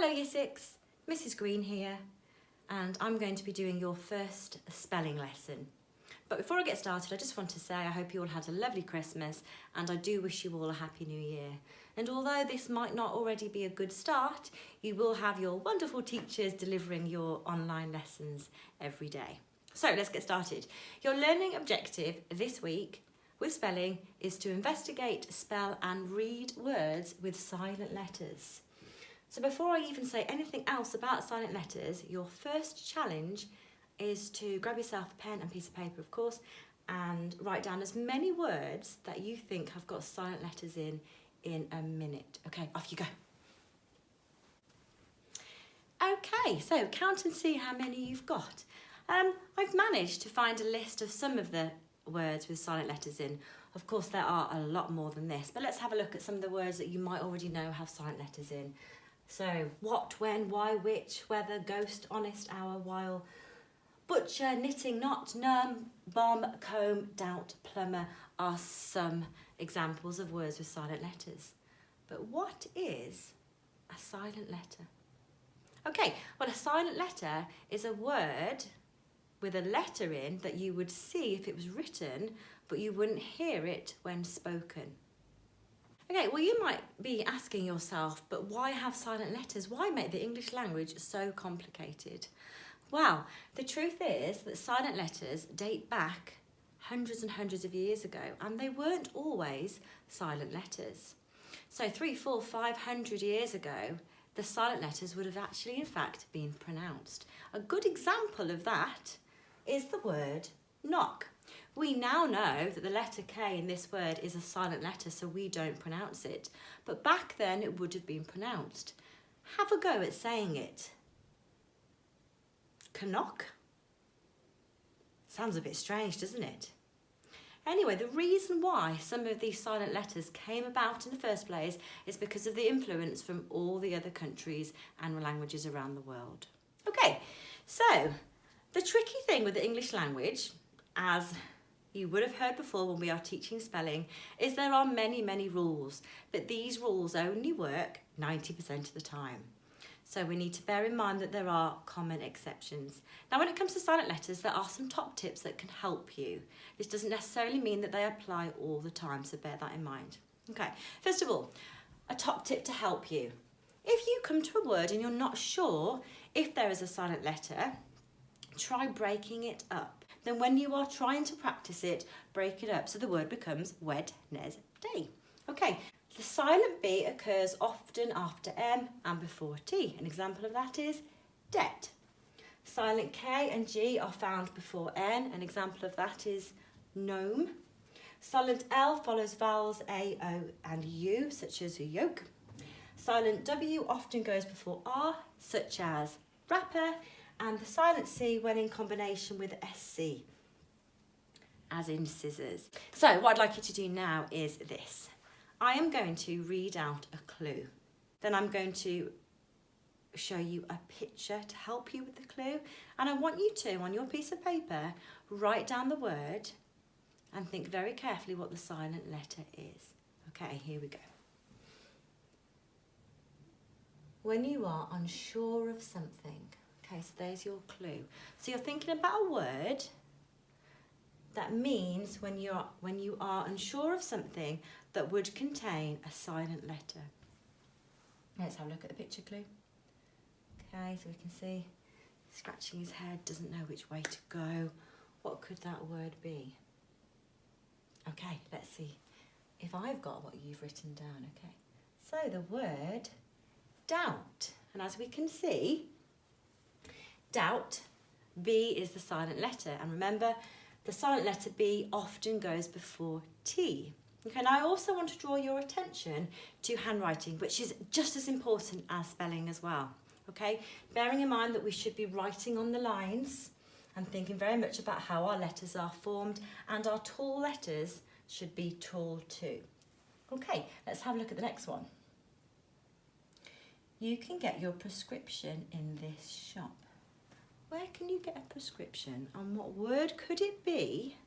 Hello Year 6, Mrs Green here, and I'm going to be doing your first spelling lesson. But before I get started, I just want to say I hope you all had a lovely Christmas and I do wish you all a happy new year. And although this might not already be a good start, you will have your wonderful teachers delivering your online lessons every day. So let's get started. Your learning objective this week with spelling is to investigate, spell and read words with silent letters. So before I even say anything else about silent letters, your first challenge is to grab yourself a pen and piece of paper, of course, and write down as many words that you think have got silent letters in a minute. Okay, off you go. Okay, so count and see how many you've got. I've managed to find a list of some of the words with silent letters in. Of course, there are a lot more than this, but let's have a look at some of the words that you might already know have silent letters in. So, what, when, why, which, whether, ghost, honest, hour, while, butcher, knitting, knot, numb, bomb, comb, doubt, plumber are some examples of words with silent letters. But what is a silent letter? Okay, well, a silent letter is a word with a letter in that you would see if it was written, but you wouldn't hear it when spoken. Okay, well, you might be asking yourself, but why have silent letters? Why make the English language so complicated? Well, the truth is that silent letters date back hundreds and hundreds of years ago, and they weren't always silent letters. So 300, 400, 500 years ago, the silent letters would have actually, in fact, been pronounced. A good example of that is the word knock. We now know that the letter K in this word is a silent letter, so we don't pronounce it. But back then it would have been pronounced. Have a go at saying it. Knock? Sounds a bit strange, doesn't it? Anyway, the reason why some of these silent letters came about in the first place is because of the influence from all the other countries and languages around the world. Okay, so the tricky thing with the English language, as you would have heard before when we are teaching spelling, is there are many, many rules, but these rules only work 90% of the time. So we need to bear in mind that there are common exceptions. Now, when it comes to silent letters, there are some top tips that can help you. This doesn't necessarily mean that they apply all the time, so bear that in mind. Okay, first of all, a top tip to help you. If you come to a word and you're not sure if there is a silent letter, try breaking it up. Then when you are trying to practice it, break it up so the word becomes Wednesday. Okay, the silent B occurs often after M and before T. An example of that is debt. Silent K and G are found before N. An example of that is gnome. Silent L follows vowels A, O and U, such as yoke. Silent W often goes before R, such as wrapper. And the silent C when in combination with SC, as in scissors. So what I'd like you to do now is this. I am going to read out a clue. Then I'm going to show you a picture to help you with the clue. And I want you to, on your piece of paper, write down the word and think very carefully what the silent letter is. Okay, here we go. When you are unsure of something. Okay, so there's your clue. So you're thinking about a word that means when you are unsure of something that would contain a silent letter. Let's have a look at the picture clue. Okay, so we can see scratching his head, doesn't know which way to go. What could that word be? Okay, let's see if I've got what you've written down. Okay, so the word doubt. And as we can see, doubt, B is the silent letter. And remember, the silent letter B often goes before T. Okay, now I also want to draw your attention to handwriting, which is just as important as spelling as well. Okay, bearing in mind that we should be writing on the lines and thinking very much about how our letters are formed, and our tall letters should be tall too. Okay, let's have a look at the next one. You can get your prescription in this shop. Where can you get a prescription, and what word could it be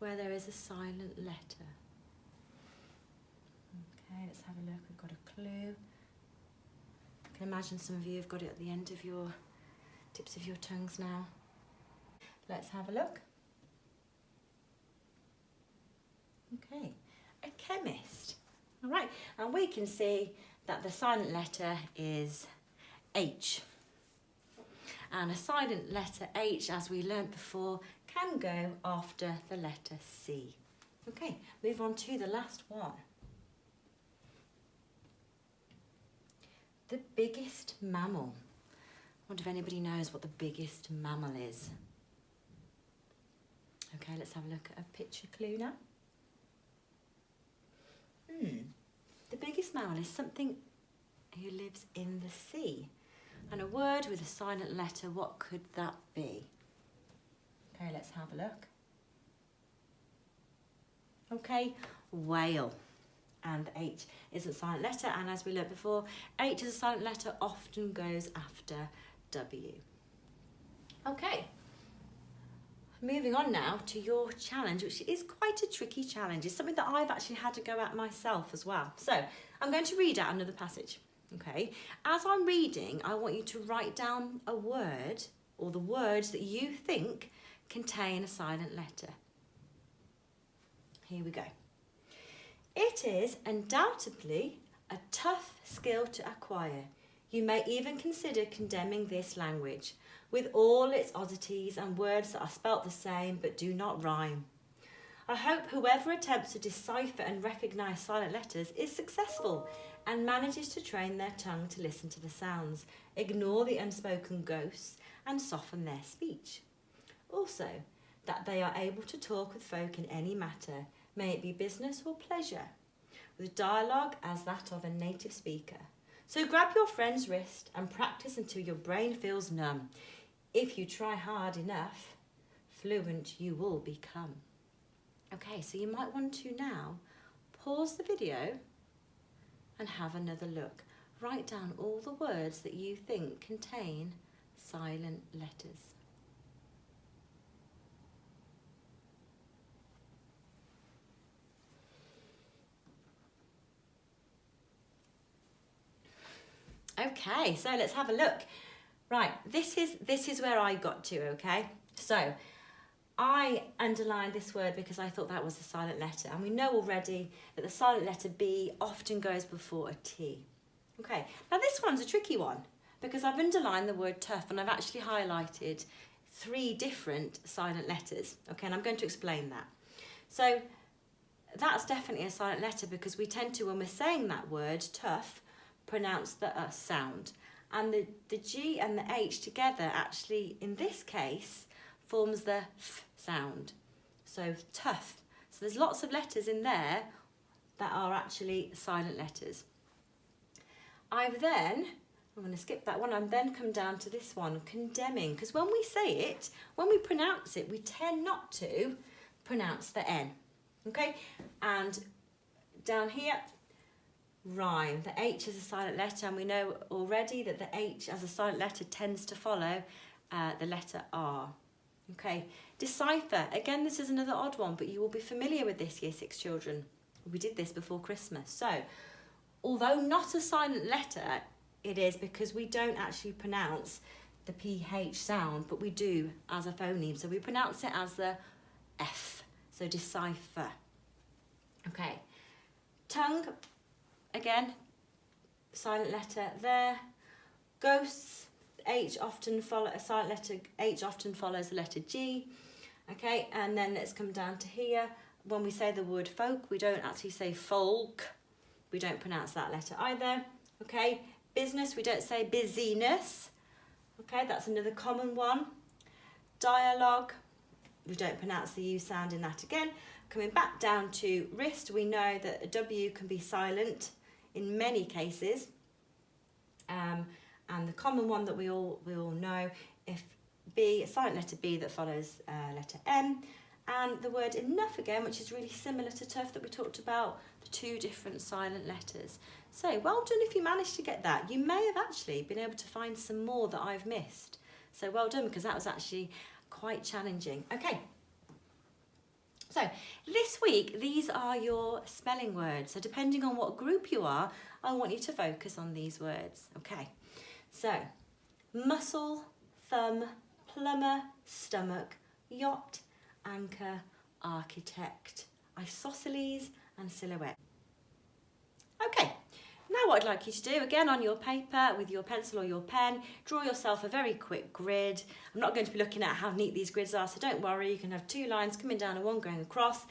where there is a silent letter? Okay, let's have a look. We've got a clue. I can imagine some of you have got it at the end of your tips of your tongues now. Let's have a look. Okay, a chemist. All right, and we can see that the silent letter is H. And a silent letter H, as we learnt before, can go after the letter C. Okay, move on to the last one. The biggest mammal. I wonder if anybody knows what the biggest mammal is. Okay, let's have a look at a picture clue now. The biggest mammal is something who lives in the sea. And a word with a silent letter, what could that be? Okay, let's have a look. Okay, whale. And H is a silent letter, and as we learned before, H is a silent letter, often goes after W. Okay, moving on now to your challenge, which is quite a tricky challenge. It's something that I've actually had to go at myself as well. So I'm going to read out another passage. Okay, as I'm reading, I want you to write down a word or the words that you think contain a silent letter. Here we go. It is undoubtedly a tough skill to acquire. You may even consider condemning this language, with all its oddities and words that are spelt the same but do not rhyme. I hope whoever attempts to decipher and recognise silent letters is successful and manages to train their tongue to listen to the sounds, ignore the unspoken ghosts and soften their speech. Also, that they are able to talk with folk in any matter, may it be business or pleasure, with dialogue as that of a native speaker. So grab your friend's wrist and practice until your brain feels numb. If you try hard enough, fluent you will become. Okay, so you might want to now pause the video and have another look. Write down all the words that you think contain silent letters. Okay, so let's have a look. Right, this is where I got to, okay? So I underlined this word because I thought that was a silent letter, and we know already that the silent letter B often goes before a T. Okay, now this one's a tricky one because I've underlined the word tough and I've actually highlighted 3 different silent letters, okay, and I'm going to explain that. So that's definitely a silent letter because we tend to, when we're saying that word, tough, pronounce the sound. And the G and the H together actually, in this case, forms the F sound. So tough. So there's lots of letters in there that are actually silent letters. I'm going to skip that one, and then come down to this one, condemning. Because when we say it, when we pronounce it, we tend not to pronounce the N. Okay? And down here, rhyme. The H is a silent letter, and we know already that the H as a silent letter tends to follow the letter R. Okay, decipher. Again, this is another odd one, but you will be familiar with this, Year 6 children. We did this before Christmas. So, although not a silent letter, it is because we don't actually pronounce the PH sound, but we do as a phoneme. So we pronounce it as the F. So decipher. Okay, tongue. Again, silent letter there. Ghosts, H often follow a silent letter. H often follows the letter G. Okay, and then let's come down to here. When we say the word folk, we don't actually say folk. We don't pronounce that letter either. Okay, business, we don't say busyness. Okay, that's another common one. Dialogue, we don't pronounce the U sound in that again. Coming back down to wrist, we know that a W can be silent in many cases, and the common one that we all know, if B, a silent letter B that follows letter M, and the word enough again, which is really similar to tough that we talked about, the 2 different silent letters. So well done if you managed to get that. You may have actually been able to find some more that I've missed. So well done, because that was actually quite challenging. Okay, So this week, these are your spelling words. So depending on what group you are, I want you to focus on these words. Okay, so muscle, thumb, plumber, stomach, yacht, anchor, architect, isosceles and silhouette. Okay, now what I'd like you to do, again on your paper with your pencil or your pen, draw yourself a very quick grid. I'm not going to be looking at how neat these grids are, so don't worry. You can have 2 lines coming down and one going across,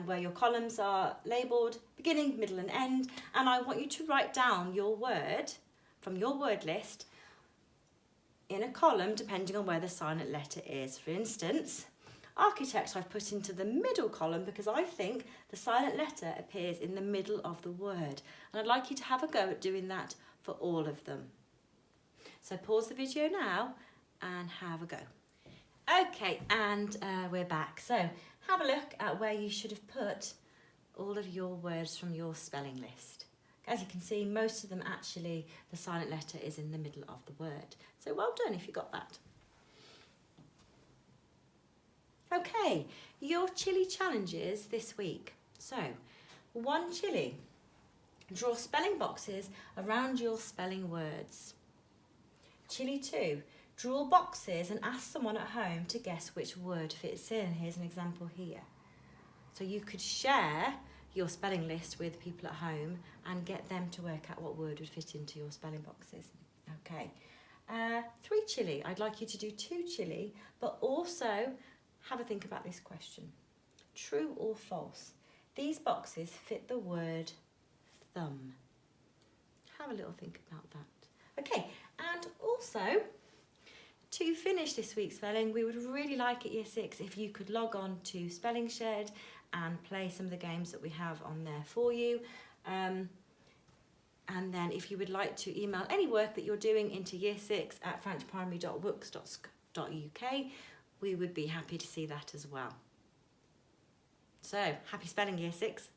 where your columns are labelled beginning, middle and end. And I want you to write down your word from your word list in a column depending on where the silent letter is. For instance, architect I've put into the middle column because I think the silent letter appears in the middle of the word. And I'd like you to have a go at doing that for all of them. So pause the video now and have a go. Okay, and we're back. So have a look at where you should have put all of your words from your spelling list. As you can see, most of them actually, the silent letter is in the middle of the word. So well done if you got that. Okay, your chili challenges this week. So, 1 chili. Draw spelling boxes around your spelling words. Chili 2. Draw boxes and ask someone at home to guess which word fits in. Here's an example here. So you could share your spelling list with people at home and get them to work out what word would fit into your spelling boxes. Okay. 3 chili. I'd like you to do 2 chili, but also have a think about this question. True or false? These boxes fit the word thumb. Have a little think about that. Okay, and also, to finish this week's spelling, we would really like at Year 6 if you could log on to Spelling Shed and play some of the games that we have on there for you. And then if you would like to email any work that you're doing into Year 6 at franchprimary.books.uk, we would be happy to see that as well. So, happy spelling, Year 6.